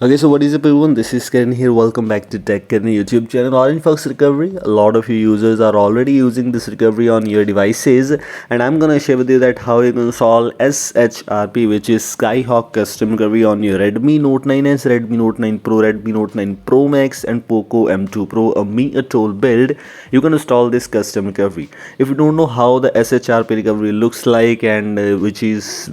Okay, so what is up everyone? This is Karen here. Welcome back to Tech Karen YouTube channel. Orange Fox Recovery. A lot of you users are already using this recovery on your devices, and I'm gonna share with you that how you can install SHRP, which is Skyhawk Custom Recovery on your Redmi Note 9s, Redmi Note 9 Pro, Redmi Note 9 Pro Max, and Poco M2 Pro, a Mi Atoll build. You can install this custom recovery. If you don't know how the SHRP recovery looks like, and which is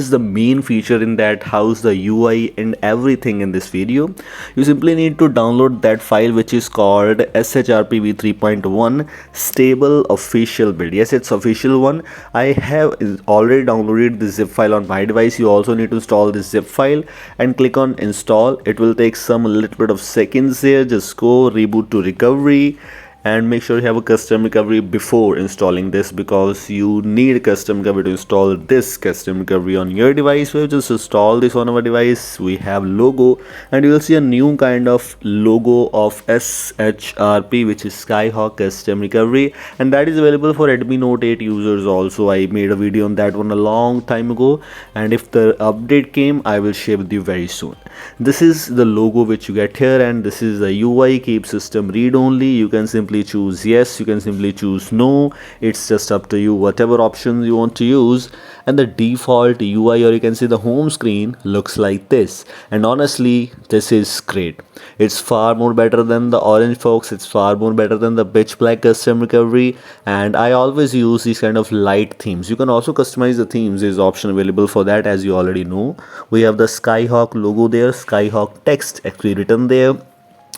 the main feature in that, how's the UI and everything in this video, you simply need to download that file which is called shrpv 3.1 stable official build. Yes, it's official one. I have already downloaded the zip file on my device. You also need to install this zip file and click on install. It will take some little bit of seconds here. Just go reboot to recovery and make sure you have a custom recovery before installing this, because you need a custom recovery to install this custom recovery on your device. So just install this on our device. We have logo, and you will see a new kind of logo of SHRP, which is Skyhawk Custom Recovery, and that is available for Redmi Note 8 users also. I made a video on that one a long time ago, and if the update came, I will share with you very soon. This is the logo which you get here, and this is the UI. Keep system read only. You can simply choose yes, you can simply choose no. It's just up to you, whatever options you want to use. And the default UI, or you can say the home screen, looks like this. And honestly, this is great. It's far more better than the Orange Fox. It's far more better than the Pitch Black Custom Recovery. And I always use these kind of light themes. You can also customize the themes. There's option available for that, as you already know. We have the Skyhawk logo there, Skyhawk text actually written there.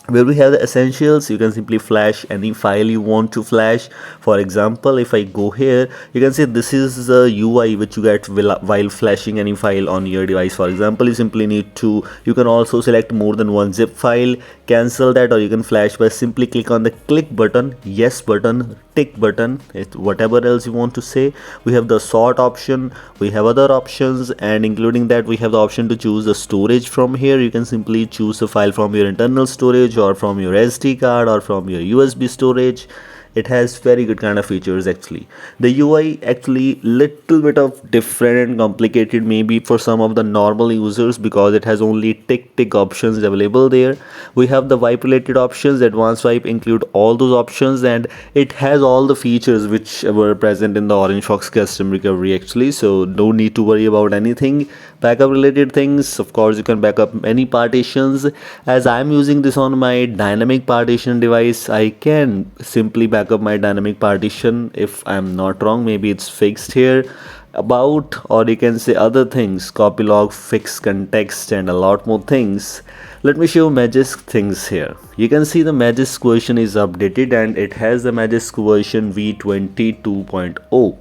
Where we have the essentials, you can simply flash any file you want to flash. For example, if I go here, you can see this is the UI which you get while flashing any file on your device. For example, you simply need to, you can also select more than one zip file, cancel that, or you can flash by simply click on the click button, yes button, tick button, whatever else you want to say. We have the sort option, we have other options, and including that we have the option to choose the storage from here. You can simply choose a file from your internal storage, or from your SD card, or from your USB storage. It has very good kind of features actually. The UI actually little bit of different and complicated maybe for some of the normal users, because it has only tick options available there. We have the wipe related options. Advanced wipe include all those options, and it has all the features which were present in the Orange Fox custom recovery actually, so no need to worry about anything. Backup related things, of course you can back up many partitions. As I'm using this on my dynamic partition device, I can simply back up my dynamic partition. If I'm not wrong, maybe it's fixed here. About, or you can say other things, copy log, fix context, and a lot more things. Let me show Magisk things here. You can see the Magisk version is updated, and it has the Magisk version v22.0,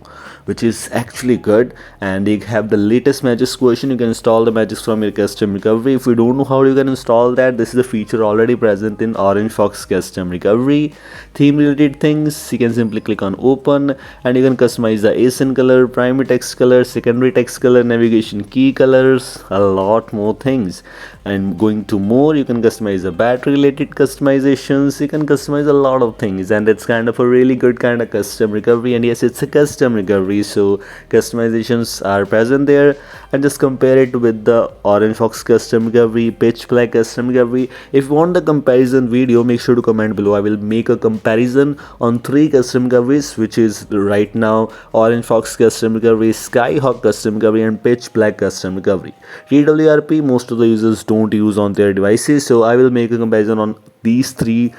which is actually good. And you have the latest Magisk version. You can install the Magisk from your custom recovery. If you don't know how you can install that, this is a feature already present in Orange Fox custom recovery. Theme related things, you can simply click on open, and you can customize the ASIN color, primary text color, secondary text color, navigation key colors, a lot more things. And going to more, you can customize the battery related customizations. You can customize a lot of things, and it's kind of a really good kind of custom recovery. And yes, it's a custom recovery, so customizations are present there. And just compare it with the Orange Fox custom recovery, Pitch Black custom recovery. If you want the comparison video, make sure to comment below. I will make a comparison on 3 custom recoveries, which is right now Orange Fox custom recovery, Skyhawk custom recovery, and Pitch Black custom recovery. TWRP, most of the users don't use on their devices, so I will make a comparison on these three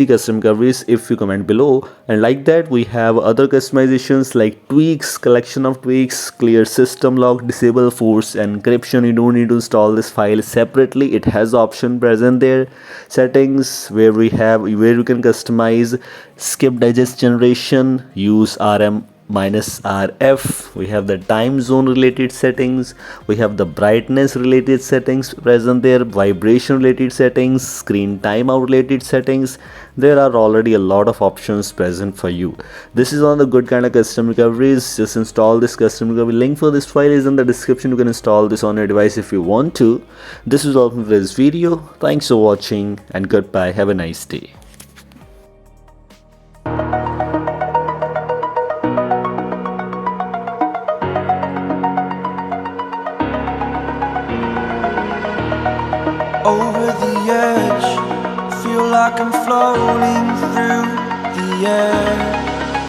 custom recoveries if you comment below. And like that, we have other customizations like tweaks, collection of tweaks, clear system lock, disable force encryption. You don't need to install this file separately, it has option present there. Settings, where you can customize skip digest generation, use rm minus RF. We have the time zone related settings, we have the brightness related settings present there, vibration related settings, screen timeout related settings. There are already a lot of options present for you. This is on the good kind of custom recoveries. Just install this custom recovery. Link for this file is in the description. You can install this on your device if you want to. This is all for this video. Thanks for watching, and goodbye. Have a nice day. like I'm floating through the air.